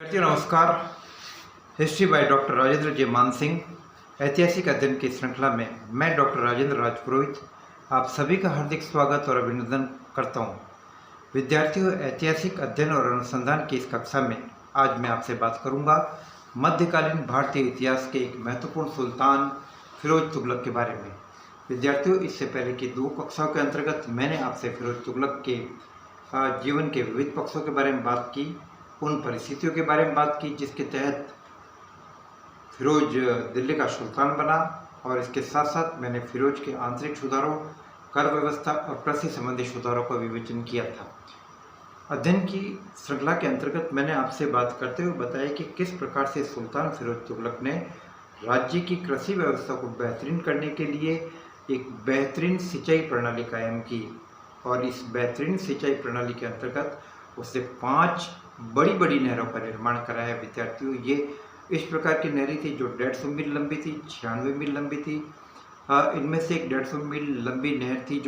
नमस्कार। History by doctor Rajendra जे मान सिंह ऐतिहासिक अध्ययन की श्रृंखला में मैं डॉक्टर राजेंद्र राजपुरोहित आप सभी का हार्दिक स्वागत और अभिनंदन करता हूं। विद्यार्थियों, ऐतिहासिक अध्ययन और अनुसंधान की इस कक्षा में आज मैं आपसे बात करूंगा मध्यकालीन भारतीय इतिहास के एक महत्वपूर्ण सुल्तान फिरोज तुगलक के बारे में। विद्यार्थियों, इससे पहले की 2 कक्षाओं के अंतर्गत मैंने आपसे फिरोज तुगलक के जीवन के विविध पक्षों के बारे में बात की, उन परिस्थितियों के बारे में बात की जिसके तहत फिरोज दिल्ली का सुल्तान बना, और इसके साथ साथ मैंने फिरोज के आंतरिक सुधारों, कर व्यवस्था और कृषि संबंधी सुधारों का विवेचन किया था। अध्ययन की श्रृंखला के अंतर्गत मैंने आपसे बात करते हुए बताया कि किस प्रकार से सुल्तान फिरोज तुगलक ने राज्य की कृषि व्यवस्था को बेहतरीन करने के लिए एक बेहतरीन सिंचाई प्रणाली कायम की, और इस बेहतरीन सिंचाई प्रणाली के अंतर्गत उसने 5 बड़ी बड़ी नहरों का निर्माण कराया। विद्यार्थियों, ये इस प्रकार की नहरें थी जो 150 मील लंबी थी, 96 मील लंबी थी। इनमें से एक 150 मील लंबी नहर थी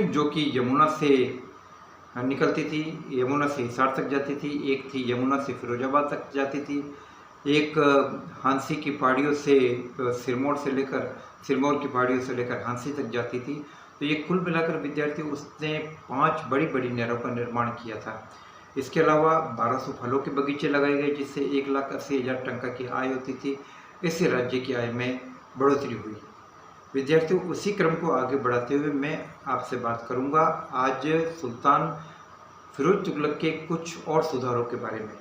जो कि यमुना से निकलती थी, यमुना से हिसार तक जाती थी। एक थी यमुना से फिरोजाबाद तक जाती थी। एक हांसी की पहाड़ियों से सिरमौर की पहाड़ियों से लेकर हांसी तक जाती थी। तो ये कुल मिलाकर विद्यार्थी उसने 5 बड़ी बड़ी नहरों का निर्माण किया था। इसके अलावा 1200 फलों के बगीचे लगाए गए जिससे 1,80,000 टन की आय होती थी। इससे राज्य की आय में बढ़ोतरी हुई। विद्यार्थियों, उसी क्रम को आगे बढ़ाते हुए मैं आपसे बात करूंगा आज सुल्तान फिरोज तुगलक के कुछ और सुधारों के बारे में।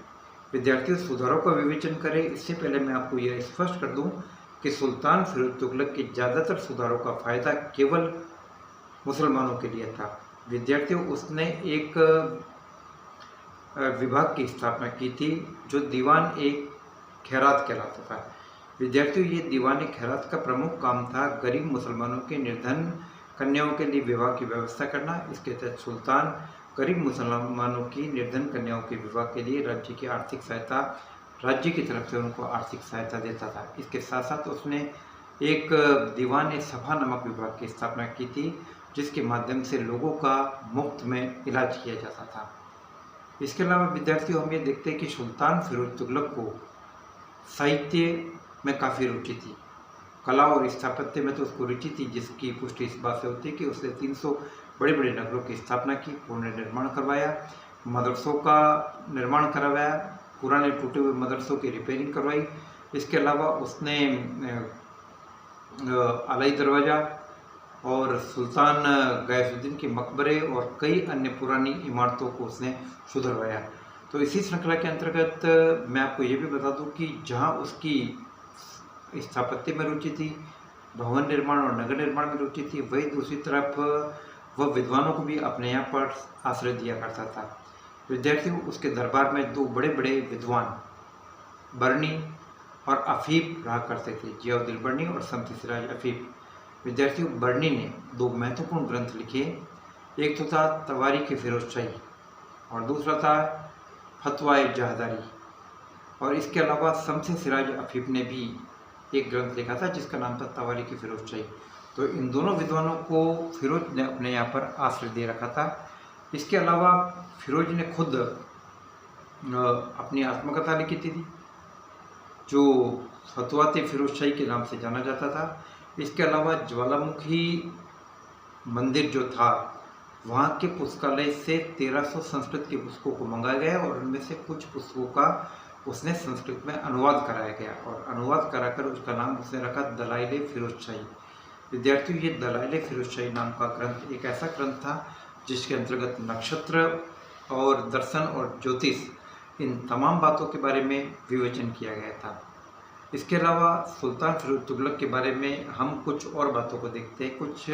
विद्यार्थियों, सुधारों का विवेचन करें इससे पहले मैं आपको यह स्पष्ट कर दूं कि सुल्तान फिरोज तुगलक के ज़्यादातर सुधारों का फायदा केवल मुसलमानों के लिए था। विद्यार्थियों, उसने एक विभाग की स्थापना की थी जो दीवान एक खैरात कहलाता था। विद्यार्थियों, ये दीवान खैरात का प्रमुख काम था गरीब मुसलमानों के निर्धन कन्याओं के लिए विवाह की व्यवस्था करना। इसके तहत सुल्तान गरीब मुसलमानों की निर्धन कन्याओं के विवाह के लिए राज्य की तरफ से उनको आर्थिक सहायता देता था। इसके साथ साथ उसने एक दीवान सफा नामक विभाग की स्थापना की थी जिसके माध्यम से लोगों का मुफ्त में इलाज किया जाता था। इसके अलावा विद्यार्थियों, हम ये देखते हैं कि सुल्तान फिरोज तुगलक को साहित्य में काफ़ी रुचि थी। कला और स्थापत्य में तो उसको रुचि थी, जिसकी पुष्टि इस बात से होती है कि उसने 300 बड़े बड़े नगरों की स्थापना की, पुनर्निर्माण करवाया, मदरसों का निर्माण करवाया, पुराने टूटे हुए मदरसों की रिपेयरिंग करवाई। इसके अलावा उसने अलाई दरवाज़ा और सुल्तान गयासुद्दीन के मकबरे और कई अन्य पुरानी इमारतों को उसने सुधरवाया। तो इसी श्रृंखला के अंतर्गत मैं आपको ये भी बता दूं कि जहां उसकी स्थापत्य में रुचि थी, भवन निर्माण और नगर निर्माण में रुचि थी, वही दूसरी तरफ वह विद्वानों को भी अपने यहाँ पर आश्रय दिया करता था। विद्यार्थियों, उसके दरबार में 2 बड़े बड़े विद्वान बर्नी और अफीफ रहा करते थे, जियाउद्दीन बर्नी और शम्स सिराज अफीफ। विद्यार्थियों, बर्नी ने 2 महत्वपूर्ण ग्रंथ लिखे। एक तो था तवारीख फिरोजशाही और दूसरा था फतवाए जहादारी। और इसके अलावा शम्स सिराज अफीफ ने भी एक ग्रंथ लिखा था जिसका नाम था तवारीख फिरोजशाही। तो इन दोनों विद्वानों को फिरोज ने अपने यहाँ पर आश्रय दे रखा था। इसके अलावा फिरोज ने खुद अपनी आत्मकथा लिखी थी जो फतवाते फिरोजशाही के नाम से जाना जाता था। इसके अलावा ज्वालामुखी मंदिर जो था वहाँ के पुस्तकालय से 1300 संस्कृत की पुस्तकों को मंगाया गया और उनमें से कुछ पुस्तकों का उसने संस्कृत में अनुवाद कराया गया और अनुवाद कराकर उसका नाम उसने रखा दलाइल फिरोजशाही। विद्यार्थियों, ये दलाइल फिरोजशाही नाम का ग्रंथ एक ऐसा ग्रंथ था जिसके अंतर्गत नक्षत्र और दर्शन और ज्योतिष इन तमाम बातों के बारे में विवेचन किया गया था। इसके अलावा सुल्तान फिरोज तुगलक के बारे में हम कुछ और बातों को देखते हैं। कुछ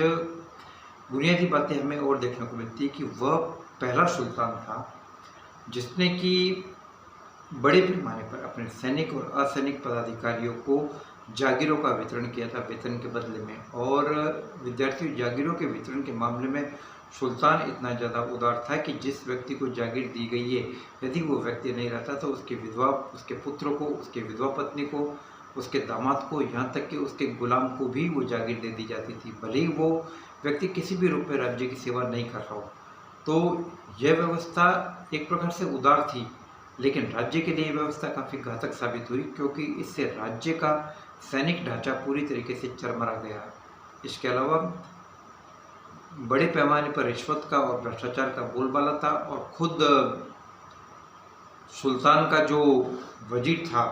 बुनियादी बातें हमें और देखने को मिलती है कि वह पहला सुल्तान था जिसने कि बड़े पैमाने पर अपने सैनिक और असैनिक पदाधिकारियों को जागीरों का वितरण किया था वेतन के बदले में। और विद्यार्थियों, जागीरों के वितरण के मामले में सुल्तान इतना ज़्यादा उदार था कि जिस व्यक्ति को जागीर दी गई है, यदि वो व्यक्ति नहीं रहता तो उसकी विधवा, उसके पुत्र को, उसके विधवा पत्नी को, उसके दामाद को, यहाँ तक कि उसके गुलाम को भी वो जागीर दे दी जाती थी, भले ही वो व्यक्ति किसी भी रूप में राज्य की सेवा नहीं कर रहा हो। तो यह व्यवस्था एक प्रकार से उदार थी, लेकिन राज्य के लिए व्यवस्था काफ़ी घातक साबित हुई, क्योंकि इससे राज्य का सैनिक ढांचा पूरी तरीके से चरमरा गया। इसके अलावा बड़े पैमाने पर रिश्वत का और भ्रष्टाचार का बोलबाला था, और खुद सुल्तान का जो वजीर था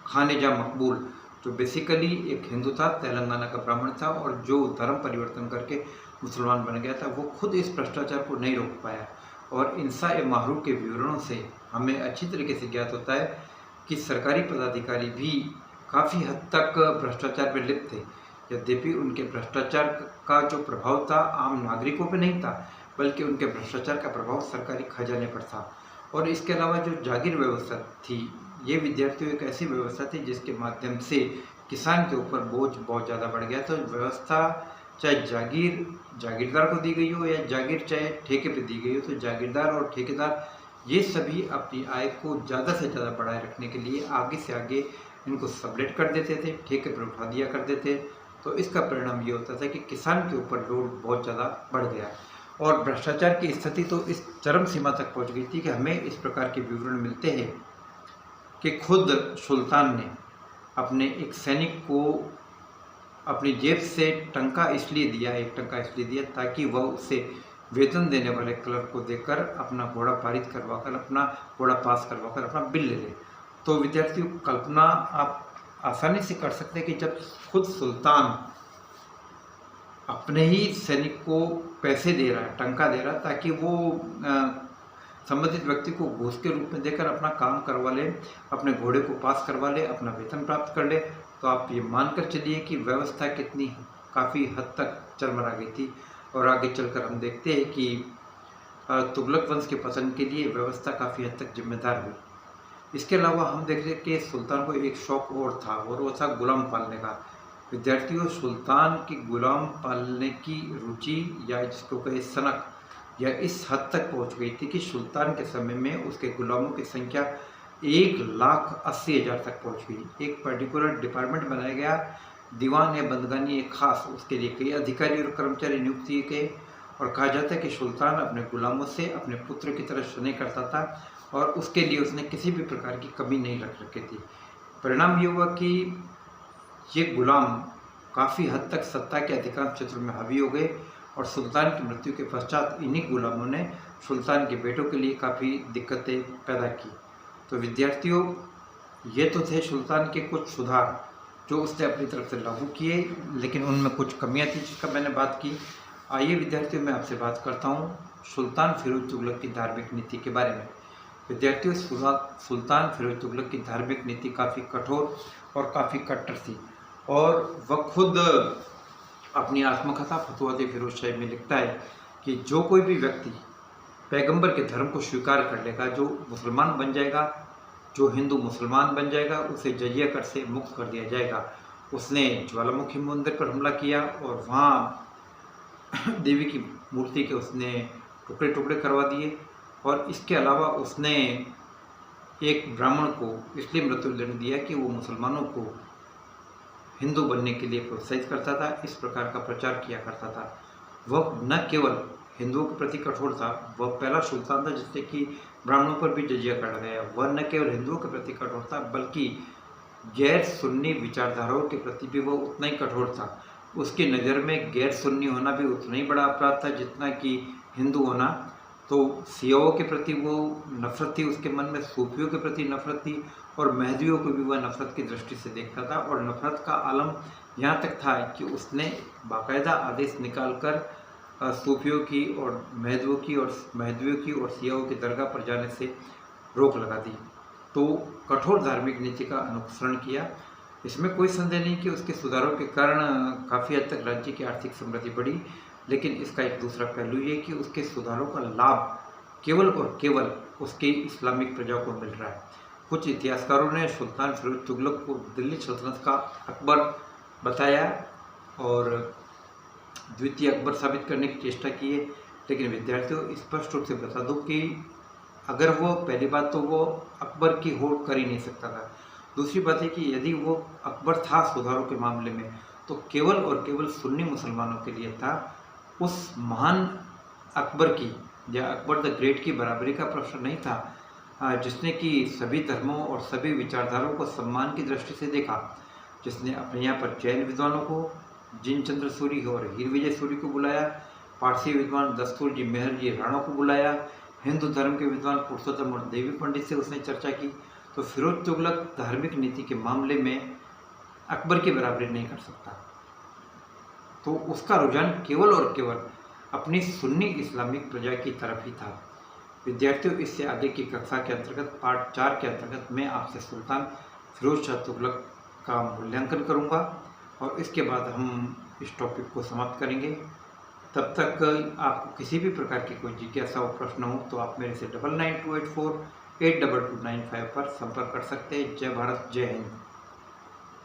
खानेजा मकबूल, जो बेसिकली एक हिंदू था, तेलंगाना का ब्राह्मण था, और जो धर्म परिवर्तन करके मुसलमान बन गया था, वो खुद इस भ्रष्टाचार को नहीं रोक पाया। और इंसा ए माहरूफ के विवरणों से हमें अच्छी तरीके से ज्ञात होता है कि सरकारी पदाधिकारी भी काफ़ी हद तक भ्रष्टाचार में लिप्त थे। यद्यपि उनके भ्रष्टाचार का जो प्रभाव था आम नागरिकों पर नहीं था, बल्कि उनके भ्रष्टाचार का प्रभाव सरकारी खजाने पर था। और इसके अलावा जो जागीर व्यवस्था थी, ये विद्यार्थियों एक ऐसी व्यवस्था थी जिसके माध्यम से किसान के ऊपर बोझ बहुत ज़्यादा बढ़ गया। तो व्यवस्था चाहे जागीरदार को दी गई हो, या जागीर चाहे ठेके पे दी गई हो, तो जागीरदार और ठेकेदार ये सभी अपनी आय को ज़्यादा से ज़्यादा बढ़ाए रखने के लिए आगे से आगे इनको सबलेट कर देते थे, ठेके पर उठा दिया करते थे। तो इसका परिणाम ये होता था कि किसान के ऊपर लोड बहुत ज़्यादा बढ़ गया, और भ्रष्टाचार की स्थिति तो इस चरम सीमा तक पहुंच गई थी कि हमें इस प्रकार के विवरण मिलते हैं कि खुद सुल्तान ने अपने एक सैनिक को अपनी जेब से टंका इसलिए दिया, एक टंका इसलिए दिया ताकि वह उसे वेतन देने वाले क्लर्क को देकर अपना घोड़ा पारित करवाकर, अपना घोड़ा पास करवाकर अपना बिल ले ले। तो विद्यार्थियों, कल्पना आप आसानी से कर सकते हैं कि जब खुद सुल्तान अपने ही सैनिक को पैसे दे रहा है, टंका दे रहा है, ताकि वो संबंधित व्यक्ति को घूस के रूप में देकर अपना काम करवा ले, अपने घोड़े को पास करवा ले, अपना वेतन प्राप्त कर ले, तो आप ये मानकर चलिए कि व्यवस्था कितनी काफ़ी हद तक चरमरा गई थी। और आगे चलकर हम देखते हैं कि तुगलक वंश के पतन के लिए व्यवस्था काफ़ी हद तक जिम्मेदार हुई। इसके अलावा हम देखते हैं कि सुल्तान को एक शौक और था, और वो था गुलाम पालने का। विद्यार्थियों, सुल्तान की गुलाम पालने की रुचि, या जिसको कहे सनक, यह इस हद तक पहुंच गई थी कि सुल्तान के समय में उसके गुलामों की संख्या 1,80,000 तक पहुंच गई। एक पर्टिकुलर डिपार्टमेंट बनाया गया, दीवान या बंदगानी, एक खास, उसके लिए कई अधिकारी और कर्मचारी नियुक्त किए गए। और कहा जाता है कि सुल्तान अपने गुलामों से अपने पुत्र की तरह स्नेह करता था, और उसके लिए उसने किसी भी प्रकार की कमी नहीं रख रखी थी। परिणाम ये हुआ कि ये गुलाम काफ़ी हद तक सत्ता के अधिकांश क्षेत्रों में हावी हो गए, और सुल्तान की मृत्यु के पश्चात इन्हीं गुलामों ने सुल्तान के बेटों के लिए काफ़ी दिक्कतें पैदा की। तो विद्यार्थियों, ये तो थे सुल्तान के कुछ सुधार जो उसने अपनी तरफ से लागू किए, लेकिन उनमें कुछ कमियां थी जिसका मैंने बात की। आइए विद्यार्थियों, मैं आपसे बात करता हूँ सुल्तान फिरोज तुगलक की धार्मिक नीति के बारे में। विद्यार्थियों, सुल्तान फिरोज तुगलक की धार्मिक नीति काफ़ी कठोर और काफ़ी कट्टर थी, और वह खुद अपनी आत्मकथा फतुहात फिरोज शाही में लिखता है कि जो कोई भी व्यक्ति पैगंबर के धर्म को स्वीकार कर लेगा, जो मुसलमान बन जाएगा, जो हिंदू मुसलमान बन जाएगा, उसे जजिया कर से मुक्त कर दिया जाएगा। उसने ज्वालामुखी मंदिर पर हमला किया, और वहाँ देवी की मूर्ति के उसने टुकड़े टुकड़े करवा दिए, और इसके अलावा उसने एक ब्राह्मण को इसलिए मृत्युदंड दिया कि वो मुसलमानों को हिंदू बनने के लिए प्रोत्साहित करता था, इस प्रकार का प्रचार किया करता था। वह न केवल हिंदुओं के प्रति कठोर था, वह पहला सुल्तान था जिससे कि ब्राह्मणों पर भी जजिया काटा गया। वह न केवल हिंदुओं के प्रति कठोर था, बल्कि गैर सुन्नी विचारधाराओं के प्रति भी वह उतना ही कठोर था। उसकी नज़र में गैर सुन्नी होना भी उतना ही बड़ा अपराध था जितना कि हिंदू होना। तो सियाओं के प्रति वो नफरत थी उसके मन में, सूफियों के प्रति नफरत थी, और महदवियों को भी वह नफरत की दृष्टि से देखता था। और नफरत का आलम यहाँ तक था कि उसने बाकायदा आदेश निकालकर सूफियों की और महदवियों की और सियाओं की दरगाह पर जाने से रोक लगा दी। तो कठोर धार्मिक नीति का अनुसरण किया। इसमें कोई संदेह नहीं कि उसके सुधारों के कारण काफ़ी हद तक राज्य की आर्थिक समृद्धि बढ़ी, लेकिन इसका एक दूसरा पहलू ये कि उसके सुधारों का लाभ केवल और केवल उसकी इस्लामिक प्रजा को मिल रहा है। कुछ इतिहासकारों ने सुल्तान फिरोज तुगलक को दिल्ली सल्तनत का अकबर बताया और द्वितीय अकबर साबित करने की चेष्टा की है, लेकिन विद्यार्थियों स्पष्ट रूप से बता दूं कि अगर वो पहली बात तो वो अकबर की होड़ कर ही नहीं सकता था। दूसरी बात है कि यदि वो अकबर था सुधारों के मामले में, तो केवल और केवल सुन्नी मुसलमानों के लिए था। उस महान अकबर की या अकबर द ग्रेट की बराबरी का प्रश्न नहीं था, जिसने कि सभी धर्मों और सभी विचारधाराओं को सम्मान की दृष्टि से देखा, जिसने अपने यहाँ पर जैन विद्वानों को जिनचंद्र सूरी और हीर विजय सूरी को बुलाया, पारसी विद्वान दस्तूर जी मेहर जी राणा को बुलाया, हिंदू धर्म के विद्वान पुरुषोत्तम और देवी पंडित से उसने चर्चा की। तो फिरोज तुगलक धार्मिक नीति के मामले में अकबर की बराबरी नहीं कर सकता। तो उसका रुझान केवल और केवल अपनी सुन्नी इस्लामिक प्रजा की तरफ ही था। विद्यार्थियों, इससे आगे की कक्षा के अंतर्गत पार्ट 4 के अंतर्गत मैं आपसे सुल्तान फिरोज शाह तुगलक का मूल्यांकन करूंगा और इसके बाद हम इस टॉपिक को समाप्त करेंगे। तब तक आपको किसी भी प्रकार की कोई जिज्ञासा और प्रश्न हो तो आप मेरे से 9928482295 पर संपर्क कर सकते हैं। जय भारत, जय हिंद।